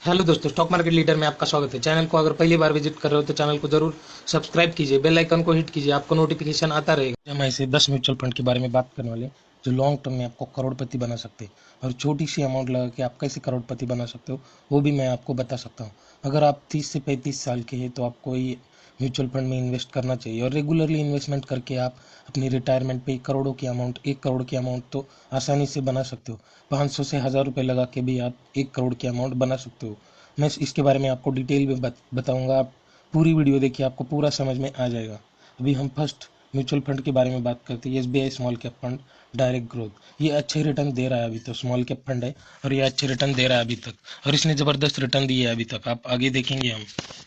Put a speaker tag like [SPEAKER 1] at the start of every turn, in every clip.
[SPEAKER 1] Hello दोस्तों, stock market leader में आपका स्वागत है। चैनल को अगर पहली बार विजिट कर रहे हो तो चैनल को जरूर सब्सक्राइब कीजिए, बेल आइकन को हिट कीजिए, आपको नोटिफिकेशन आता रहेगा। हम ऐसे 10 म्यूचुअल फंड के बारे में बात करने वाले हैं जो लॉन्ग टर्म में आपको करोड़पति बना सकते हैं, और छोटी सी अमाउंट लगा के आप कैसे करोड़पति बना सकते हो वो भी मैं आपको बता सकता हूँ। अगर आप 30 से 35 साल के हैं तो आपको ये म्यूचुअल फंड में इन्वेस्ट करना चाहिए, और रेगुलरली इन्वेस्टमेंट करके आप अपनी रिटायरमेंट पे करोड़ों की अमाउंट 1 करोड़ की अमाउंट तो आसानी से बना सकते हो। 500 से 1000 रुपये लगा के भी आप 1 करोड़ की अमाउंट बना सकते हो। मैं इसके बारे में आपको डिटेल में बताऊंगा। आप पूरी वीडियो देखिए, आपको पूरा समझ में आ जाएगा। अभी हम फर्स्ट म्यूचुअल फंड के बारे में बात करते हैं। SBI small cap fund direct growth, ये अच्छे रिटर्न दे रहा है अभी तो। स्मॉल कैप फंड है और ये अच्छे रिटर्न दे रहा है अभी तक, और इसने ज़बरदस्त रिटर्न दिए है अभी तक। आप आगे देखेंगे हम,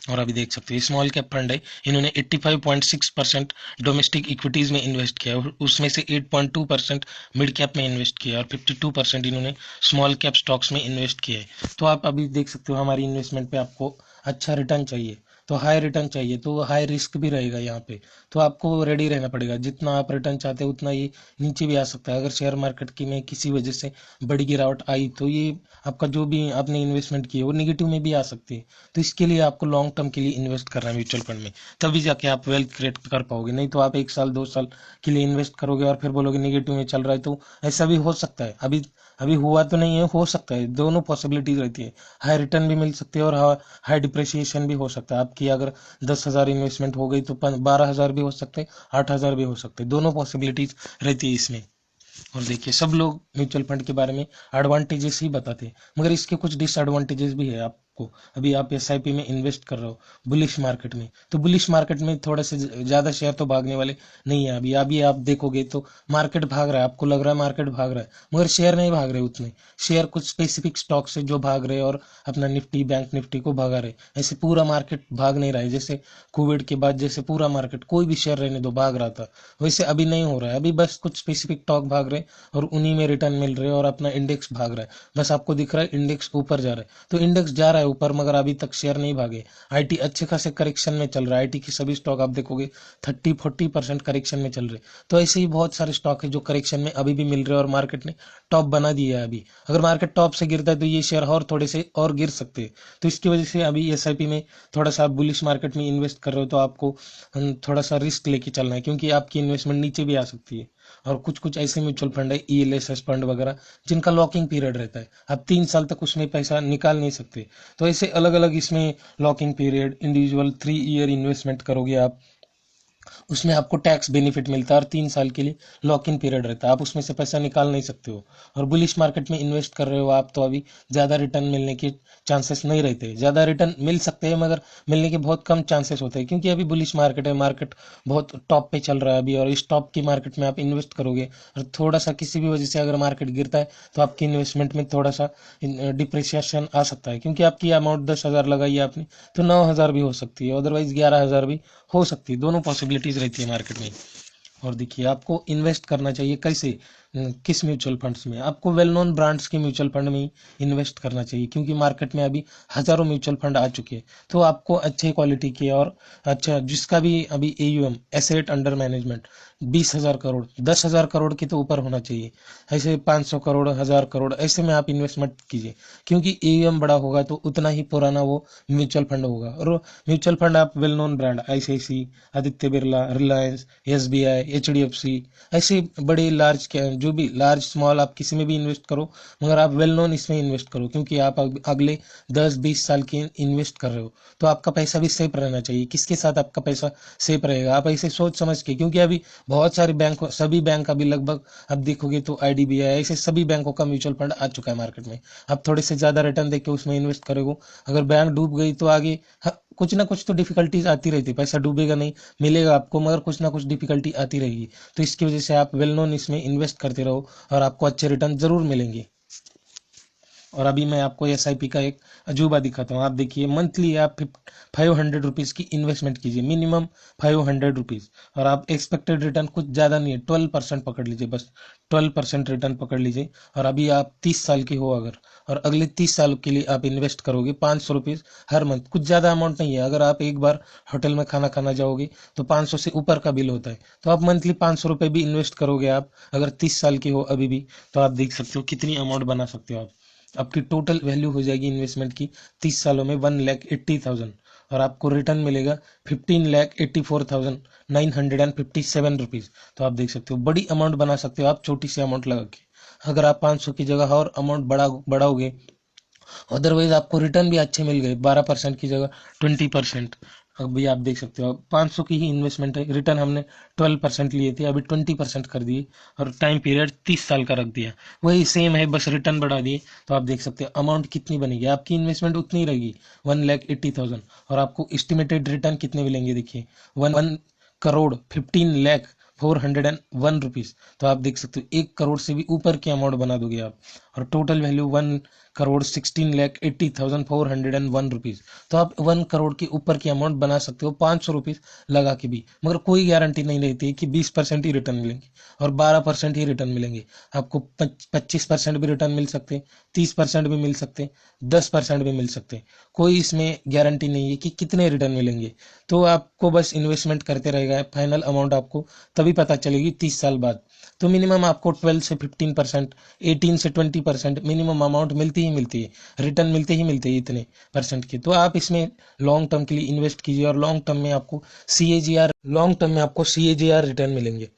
[SPEAKER 1] और अभी देख सकते हैं स्मॉल कैप फंड है। इन्होंने 85.6% डोमेस्टिक इक्विटीज़ में इन्वेस्ट किया है, उसमें से 8.2% मिड कैप में इन्वेस्ट किया है, और 52% इन्होंने स्मॉल कैप स्टॉक्स में इन्वेस्ट किया है। तो आप अभी देख सकते हो हमारी इन्वेस्टमेंट पे आपको अच्छा रिटर्न चाहिए, तो हाई रिटर्न चाहिए, तो हाई रिस्क भी रहेगा यहाँ पे। तो आपको रेडी रहना पड़ेगा, जितना आप रिटर्न चाहते हो उतना ये नीचे भी आ सकता है। अगर शेयर मार्केट की में किसी वजह से बड़ी गिरावट आई तो ये आपका जो भी आपने इन्वेस्टमेंट की है वो निगेटिव में भी आ सकती है। तो इसके लिए आपको लॉन्ग टर्म के लिए इन्वेस्ट करना है म्यूचुअल फंड में, तभी जाके आप वेल्थ क्रिएट कर पाओगे। नहीं तो आप 1 साल 2 साल के लिए इन्वेस्ट करोगे और फिर बोलोगे निगेटिव में चल रहा है, तो ऐसा भी हो सकता है। अभी अभी हुआ तो नहीं है, हो सकता है, दोनों पॉसिबिलिटीज रहती है। हाई रिटर्न भी मिल सकती है और हाई डिप्रिसिएशन भी हो सकता है। आपकी अगर 10,000 इन्वेस्टमेंट हो गई तो 12,000 भी हो सकते हैं, 8,000 भी हो सकते हैं, दोनों पॉसिबिलिटीज रहती है इसमें। और देखिए, सब लोग म्यूचुअल फंड के बारे में एडवांटेजेस ही बताते हैं, मगर इसके कुछ डिसएडवांटेजेस भी है आपको। अभी आप एसआईपी में इन्वेस्ट कर रहे हो बुलिश मार्केट में, तो बुलिश मार्केट में थोड़े से ज़्यादा शेयर तो भागने वाले नहीं है। अभी अभी आप देखोगे तो मार्केट भाग रहा है, आपको लग रहा है मार्केट भाग रहा है, मगर शेयर नहीं भाग रहे उतने। शेयर कुछ स्पेसिफिक स्टॉक से जो भाग रहे हैं, और अपना निफ्टी बैंक निफ्टी को भगा रहे। ऐसे पूरा मार्केट भाग नहीं रहा है। जैसे कोविड के बाद जैसे पूरा मार्केट कोई भी शेयर रहने दो भाग रहा था, वैसे अभी नहीं हो रहा है। अभी बस कुछ स्पेसिफिक स्टॉक भाग रहे हैं और उन्हीं में रिटर्न मिल रहे हैं, और अपना इंडेक्स भाग रहा है। बस आपको दिख रहा है इंडेक्स ऊपर जा रहा है, तो इंडेक्स जा रहा है ऊपर, मगर अभी तक शेयर नहीं भागे। आईटी अच्छे खासे करेक्शन में चल रहा है, आईटी के सभी स्टॉक आप देखोगे 30-40% करेक्शन में चल रहे। तो ऐसे ही बहुत सारे स्टॉक है जो करेक्शन में अभी भी मिल रहे हैं, और मार्केट ने टॉप बना दिया है अभी। अगर मार्केट टॉप से गिरता है तो ये शेयर और थोड़े से और गिर सकते हैं। तो इसकी वजह से अभी एसआईपी में थोड़ा सा बुलिश मार्केट में इन्वेस्ट कर रहे हो तो आपको थोड़ा सा रिस्क लेके चलना है, क्योंकि आपकी इन्वेस्टमेंट नीचे भी आ सकती है। और कुछ कुछ ऐसे म्यूचुअल फंड है, ईएलएसएस फंड वगैरह, जिनका लॉकिंग पीरियड रहता है, आप 3 साल तक उसमें पैसा निकाल नहीं सकते। तो ऐसे अलग अलग इसमें locking period, individual 3 year investment करोगे आप, उसमें आपको टैक्स बेनिफिट मिलता है, और 3 साल के लिए लॉक इन पीरियड रहता है, आप उसमें से पैसा निकाल नहीं सकते हो। और बुलिश मार्केट में इन्वेस्ट कर रहे हो आप, तो अभी ज़्यादा रिटर्न मिलने के चांसेस नहीं रहते। ज़्यादा रिटर्न मिल सकते हैं मगर मिलने के बहुत कम चांसेस होते हैं, क्योंकि अभी बुलिश मार्केट है, मार्केट बहुत टॉप पे चल रहा है अभी। और इस टॉप की मार्केट में आप इन्वेस्ट करोगे और थोड़ा सा किसी भी वजह से अगर मार्केट गिरता है तो आपकी इन्वेस्टमेंट में थोड़ा सा डिप्रिसिएशन आ सकता है। क्योंकि आपकी अमाउंट 10,000 लगाई है आपने, तो 9,000 भी हो सकती है, अदरवाइज 11,000 भी हो सकती है। दोनों पॉसिबिलिटीज रहती है मार्केट में। और देखिए, आपको इन्वेस्ट करना चाहिए कैसे, किस म्यूचुअल फंड्स में। आपको वेल नोन ब्रांड्स के म्यूचुअल फंड में ही इन्वेस्ट करना चाहिए, क्योंकि मार्केट में अभी हजारों म्यूचुअल फंड आ चुके हैं। तो आपको अच्छे क्वालिटी के और अच्छा, जिसका भी अभी AUM asset under management 20,000 crore 10,000 crore के तो ऊपर होना चाहिए। ऐसे 500 करोड़ 1,000 करोड़ ऐसे में आप इन्वेस्टमेंट कीजिए, क्योंकि एयूएम बड़ा होगा तो उतना ही पुराना वो म्यूचुअल फंड होगा। और म्यूचुअल फंड आप well known brand ICIC, Aditya Birla, Reliance, SBI, HDFC, ऐसे बड़े लार्ज जो भी लार्ज स्मॉल आप किसी में भी इन्वेस्ट करो, मगर आप वेल नोन इसमें इन्वेस्ट करो, क्योंकि आप अगले 10-20 साल के इन्वेस्ट कर रहे हो। तो आपका पैसा भी सेफ रहना चाहिए। किसके साथ आपका पैसा सेफ रहेगा, आप ऐसे सोच समझ के, क्योंकि अभी बहुत सारे बैंक, सभी बैंक अभी लगभग आप देखोगे तो आईडीबीआई, ऐसे सभी बैंकों का म्यूचुअल फंड आ चुका है मार्केट में। आप थोड़े से ज्यादा रिटर्न देके उसमें इन्वेस्ट करोगे, अगर बैंक डूब गई तो आगे कुछ ना कुछ तो डिफिकल्टीज आती रहती है। पैसा डूबेगा नहीं, मिलेगा आपको, मगर कुछ ना कुछ डिफिकल्टी आती रहेगी। तो इसकी वजह से आप वेल नोन इसमें इन्वेस्ट करते रहो, और आपको अच्छे रिटर्न जरूर मिलेंगे। और अभी मैं आपको एसआईपी का एक अजूबा दिखाता हूँ। आप देखिए, मंथली आप 500 रुपीज़ की इन्वेस्टमेंट कीजिए, मिनिमम 500 रुपीज़, और आप एक्सपेक्टेड रिटर्न कुछ ज़्यादा नहीं है, 12% पकड़ लीजिए, बस 12% रिटर्न पकड़ लीजिए। और अभी आप 30 साल के हो अगर, और अगले 30 साल के लिए आप इन्वेस्ट करोगे 500 रुपीज़ हर मंथ, कुछ ज़्यादा अमाउंट नहीं है। अगर आप एक बार होटल में खाना खाना जाओगे तो 500 से ऊपर का बिल होता है, तो आप मंथली 500 रुपये भी इन्वेस्ट करोगे आप, अगर 30 साल के हो अभी भी, तो आप देख सकते हो कितनी अमाउंट बना सकते हो आप। आपकी टोटल वैल्यू हो जाएगी इन्वेस्टमेंट की 30 सालों में 1,80,000 और आपको रिटर्न मिलेगा 15,84,957 रुपीज। तो आप देख सकते हो बड़ी अमाउंट बना सकते हो आप छोटी सी अमाउंट लगा के। अगर आप 500 की जगह और अमाउंट बढ़ाओगे, अदरवाइज आपको रिटर्न भी अच्छे मिल गए 12% की जगह 20%। अभी आप देख सकते हो 500 की ही इन्वेस्टमेंट है, रिटर्न हमने 12% लिए थे, अभी 20% कर दिए और टाइम पीरियड 30 साल का रख दिया। वही सेम है, बस रिटर्न बढ़ा दिए। तो आप देख सकते हो अमाउंट कितनी बनेगी, आपकी इन्वेस्टमेंट उतनी रहेगी 1,80,000 और आपको एस्टिमेटेड रिटर्न कितने मिलेंगे देखिए 1,15,04,01 रुपीज। तो आप देख सकते हो 1 करोड़ से भी ऊपर की अमाउंट बना दोगे आप और टोटल वैल्यू 1,16,80,401 रुपीज। तो आप 1 करोड़ के ऊपर की अमाउंट बना सकते हो 500 रुपीज लगा के भी, मगर कोई गारंटी नहीं रहती है कि 20% ही रिटर्न मिलेंगे और 12% ही रिटर्न मिलेंगे। आपको 25% भी रिटर्न मिल सकते, 30% भी मिल सकते, 10% भी मिल सकते। कोई इसमें गारंटी नहीं है कि कितने रिटर्न मिलेंगे। तो आपको बस इन्वेस्टमेंट करते रहेगा, फाइनल अमाउंट आपको तभी पता चलेगी 30 साल बाद। तो मिनिमम आपको 12 से 15%, 18 से 20% मिनिमम अमाउंट मिलती ही मिलती है, रिटर्न मिलते ही मिलते हैं इतने परसेंट के। तो आप इसमें लॉन्ग टर्म के लिए इन्वेस्ट कीजिए और लॉन्ग टर्म में आपको सी ए जी आर रिटर्न मिलेंगे।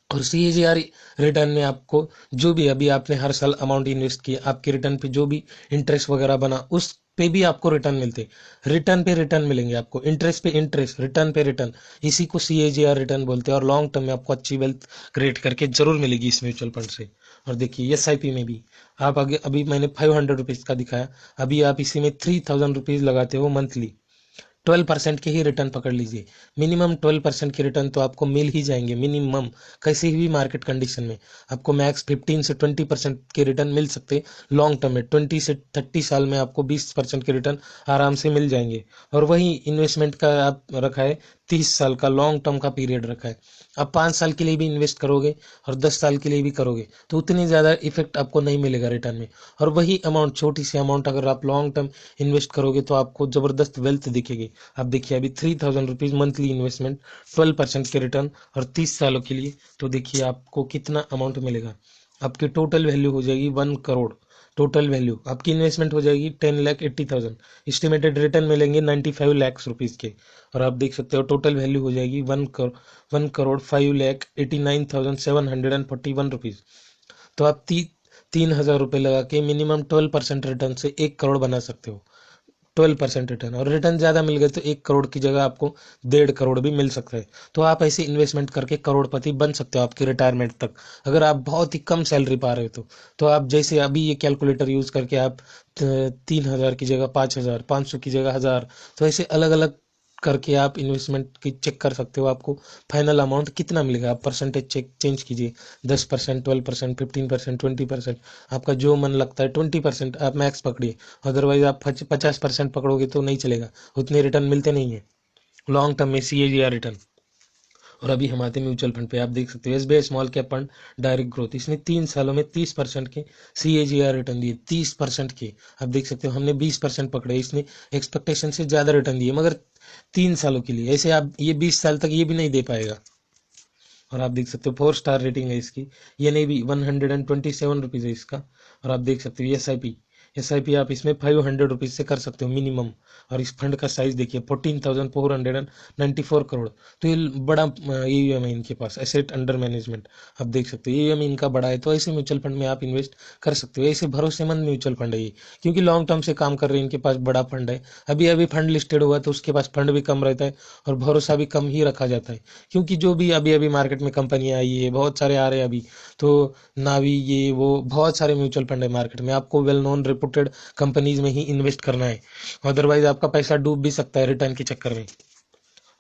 [SPEAKER 1] और सी ए जी आर रिटर्न में आपको जो भी अभी आपने हर साल अमाउंट इन्वेस्ट किया, आपके रिटर्न पे जो भी इंटरेस्ट वगैरह बना उस पे भी आपको रिटर्न मिलते, रिटर्न पे रिटर्न मिलेंगे आपको, इंटरेस्ट पे इंटरेस्ट, रिटर्न पे रिटर्न। इसी को सी ए जी आर रिटर्न बोलते हैं और लॉन्ग टर्म में आपको अच्छी वेल्थ क्रिएट करके जरूर मिलेगी इस म्यूचुअल फंड से। और देखिए एस आई पी में भी आप आगे, अभी मैंने 500 रुपीज का दिखाया, अभी आप इसी में 3,000 रुपीज लगाते हो मंथली, 12% के ही रिटर्न पकड़ लीजिए। मिनिमम 12% के रिटर्न तो आपको मिल ही जाएंगे मिनिमम, कैसे भी मार्केट कंडीशन में। आपको मैक्स 15 से 20% के रिटर्न मिल सकते लॉन्ग टर्म में, 20 से 30 साल में आपको 20% के रिटर्न आराम से मिल जाएंगे। और वही इन्वेस्टमेंट का आप रखा है 30 साल का लॉन्ग टर्म का पीरियड रखा है। अब 5 साल के लिए भी इन्वेस्ट करोगे और 10 साल के लिए भी करोगे तो उतनी ज़्यादा इफेक्ट आपको नहीं मिलेगा रिटर्न में। और वही अमाउंट, छोटी सी अमाउंट अगर आप लॉन्ग टर्म इन्वेस्ट करोगे तो आपको ज़बरदस्त वेल्थ दिखेगी। आप देखिए अभी 3,000 रुपीज मंथली इन्वेस्टमेंट, 12% के रिटर्न और 30 सालों के लिए। तो देखिए आपको कितना अमाउंट मिलेगा, आपकी टोटल वैल्यू हो जाएगी 1 करोड़। टोटल वैल्यू आपकी इन्वेस्टमेंट हो जाएगी 10,80,000, एस्टिमेटेड रिटर्न मिलेंगे 95 लाख रुपीज के। और आप देख सकते हो टोटल वैल्यू हो जाएगी 1 करोड़ 5,89,741 रुपीज। तो आप 3,000 रुपये लगा के मिनिमम 12% रिटर्न से 1 करोड़ बना सकते हो। 12% रिटर्न, और रिटर्न ज़्यादा मिल गए तो 1 करोड़ की जगह आपको 1.5 करोड़ भी मिल सकता है। तो आप ऐसे इन्वेस्टमेंट करके करोड़पति बन सकते हो आपकी रिटायरमेंट तक, अगर आप बहुत ही कम सैलरी पा रहे हो तो आप जैसे अभी ये कैलकुलेटर यूज करके आप 3,000 की जगह 5,000, 500 की जगह 1,000, तो ऐसे अलग अलग करके आप इन्वेस्टमेंट की चेक कर सकते हो आपको फाइनल अमाउंट कितना मिलेगा। आप परसेंटेज चेंज कीजिए, 10%, 12%, 15%, 20%, आपका जो मन लगता है। 20% आप मैक्स पकड़िए, अदरवाइज आप 50% पकड़ोगे तो नहीं चलेगा, उतने रिटर्न मिलते नहीं है लॉन्ग टर्म में सी ए जी आर रिटर्न। और अभी हम आते हैं म्यूचुअल फंड पे, आप देख सकते हो S B I small cap fund direct growth, इसने 3 सालों में 30% के सी ए जी आर रिटर्न दिए, 30% के। आप देख सकते हो हमने 20% पकड़े, इसने एक्सपेक्टेशन से ज्यादा रिटर्न दिए मगर 3 सालों के लिए। ऐसे आप ये 20 साल तक ये भी नहीं दे पाएगा। और आप देख सकते हो 4 स्टार रेटिंग है इसकी, ये नहीं भी 127 रुपीज है इसका। और आप देख सकते हो एस आई पी आप इसमें 500 रुपीज से कर सकते हो मिनिमम। और इस फंड का साइज देखिए 14,494 करोड़। तो ये बड़ा AUM है इनके पास, एसेट अंडर मैनेजमेंट। आप देख सकते हो AUM इनका बड़ा है, तो ऐसे म्यूचुअल फंड में आप इन्वेस्ट कर सकते हो। ऐसे भरोसेमंद म्यूचुअल फंड है ये, क्योंकि लॉन्ग टर्म से काम कर रहे हैं, इनके पास बड़ा फंड है। अभी अभी फंड लिस्टेड हुआ तो उसके पास फंड भी कम रहता है और भरोसा भी कम ही रखा जाता है, क्योंकि जो भी अभी अभी मार्केट में कंपनियां आई है, बहुत सारे आ रहे हैं अभी, तो नावी ये वो बहुत सारे म्यूचुअल फंड है मार्केट में। आपको वेल नोन रिप्यूटेड कंपनीज में ही इन्वेस्ट करना है, अदरवाइज आपका पैसा डूब भी सकता है रिटर्न के चक्कर में।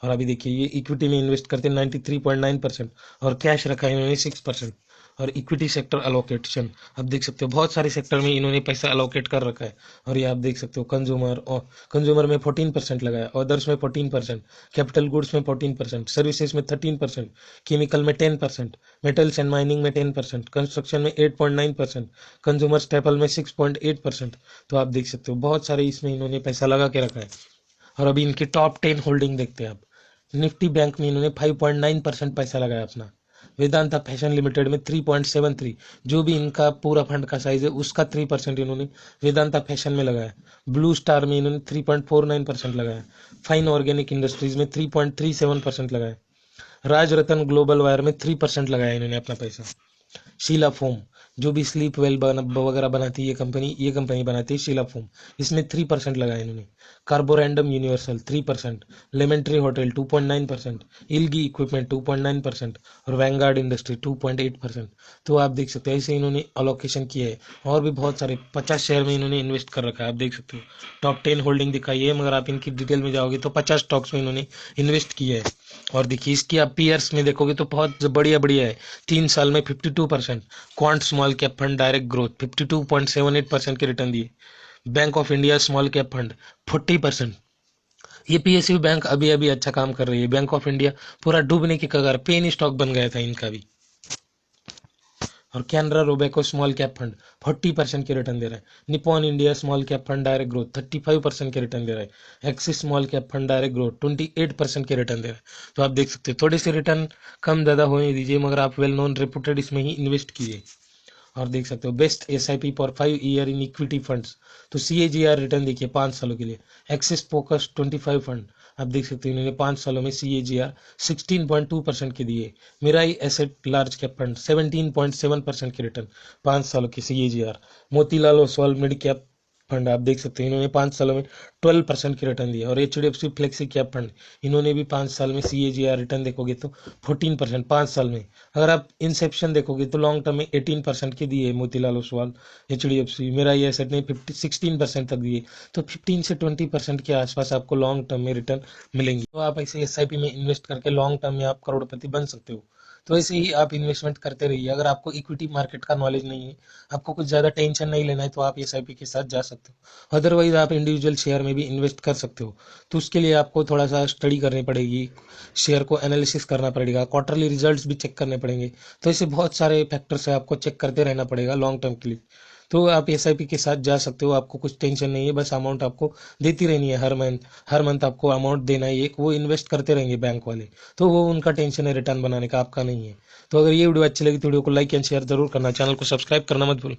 [SPEAKER 1] और अभी देखिए ये इक्विटी में इन्वेस्ट करते हैं 93.9% और कैश रखा है इन्होंने 6%। और इक्विटी सेक्टर अलोकेशन आप देख सकते हो बहुत सारे सेक्टर में इन्होंने पैसा अलोकेट कर रखा है। और ये आप देख सकते हो कंज्यूमर में 14% लगाया, अदर्स में 14%, कैपिटल गुड्स में 14%, सर्विसेज में 13%, केमिकल में 10%, मेटल्स एंड माइनिंग में 10%, कंस्ट्रक्शन में 8.9%, कंज्यूमर स्टेपल में 6.8%। तो आप देख सकते हो बहुत सारे इसमें इन्होंने पैसा लगा के रखा है। और अभी इनकी टॉप 10 होल्डिंग देखते हैं आप। निफ्टी बैंक में इन्होंने 5.9% पैसा लगाया अपना, वेदांता फैशन लिमिटेड में 3.73, जो भी इनका पूरा फंड का साइज है उसका 3% इन्होंने वेदांता फैशन में लगाया। ब्लू स्टार में इन्होंने 3.49% लगाया। फाइन ऑर्गेनिक इंडस्ट्रीज में 3.37% लगाया। राज रतन ग्लोबल वायर में 3% लगाया इन्होंने अपना पैसा। शीला फोम, जो भी स्लीप वेल वगैरह बनाती है ये कंपनी बनाती है शीला फोम, इसमें 3% लगाया इन्होंने। Carborundum Universal 3%, lemon tree hotel 2.9%, Elgi equipment 2.9% और वैंगार्ड इंडस्ट्री 2.8%। तो आप देख सकते हैं ऐसे इन्होंने अलोकेशन किया है। और भी बहुत सारे 50 शेयर में इन्होंने इन्वेस्ट कर रखा है, आप देख सकते हो। टॉप 10 होल्डिंग दिखाई है, मगर आप इनकी डिटेल में जाओगे तो 50 स्टॉक्स में इन्होंने इन्वेस्ट किया है। और देखिए इसकी आप पीयर्स में देखोगे तो बहुत बढ़िया बढ़िया है। 3 साल में 52%। Quant small cap fund direct growth 52.78% के रिटर्न दिए। Bank of India small cap fund 40%। ये पीएसयू बैंक अभी अभी अच्छा काम कर रही है। बैंक ऑफ इंडिया पूरा डूबने की कगार, पेन स्टॉक बन गया था इनका भी। और Canara Robeco small cap fund 40% के रिटर्न दे रहा है। Nippon India small cap fund direct growth 35% के रिटर्न दे रहा है। Axis small cap fund direct growth 28% के रिटर्न दे रहा है। तो आप देख सकते हो थोड़े से रिटर्न कम ज़्यादा होने दीजिए, मगर आप वेल नोन रेपुटेड इसमें ही इन्वेस्ट कीजिए। और देख सकते हो best SIP for 5 year in equity funds, तो सीएजीआर रिटर्न देखिए 5 सालों के लिए। एक्सिस फोकस 25 फंड, आप देख सकते हैं इन्होंने 5 सालों में सीएजीआर 16.2% के दिए। Mirae asset large cap fund 17.7% के रिटर्न 5 सालों के CAGR. Motilal Oswal mid cap fund, आप देख सकते हैं इन्होंने 5 सालों में 12% की रिटर्न दिया। और एचडीएफसी फ्लेक्सी कैप फंड, इन्होंने भी 5 साल में सीएजीआर रिटर्न देखोगे तो 14% 5 साल में। अगर आप इंसेप्शन देखोगे तो लॉन्ग टर्म में 18% के दिए मोतीलाल ओसवाल एचडीएफसी। मेरा ये एसेट ने 16% तक दिए। तो 15 से 20% के आसपास आपको लॉन्ग टर्म में रिटर्न मिलेंगे। तो आप ऐसे एसआईपी में इन्वेस्ट करके लॉन्ग टर्म में आप करोड़पति बन सकते हो। तो ऐसे ही आप इन्वेस्टमेंट करते रहिए। अगर आपको इक्विटी मार्केट का नॉलेज नहीं है, आपको कुछ ज़्यादा टेंशन नहीं लेना है, तो आप एसआईपी के साथ जा सकते हो। अदरवाइज आप इंडिविजुअल शेयर में भी इन्वेस्ट कर सकते हो। तो उसके लिए आपको थोड़ा सा स्टडी करनी पड़ेगी, शेयर को एनालिसिस करना पड़ेगा, क्वार्टरली रिजल्ट्स भी चेक करने पड़ेंगे। तो ऐसे बहुत सारे फैक्टर्स है, आपको चेक करते रहना पड़ेगा लॉन्ग टर्म के लिए। तो आप एसआईपी के साथ जा सकते हो, आपको कुछ टेंशन नहीं है। बस अमाउंट आपको देती रहनी है हर मंथ आपको अमाउंट देना है। एक वो इन्वेस्ट करते रहेंगे बैंक वाले, तो वो उनका टेंशन है रिटर्न बनाने का, आपका नहीं है। तो अगर ये वीडियो अच्छी लगी तो वीडियो को लाइक एंड शेयर जरूर करना, चैनल को सब्सक्राइब करना मत भूल।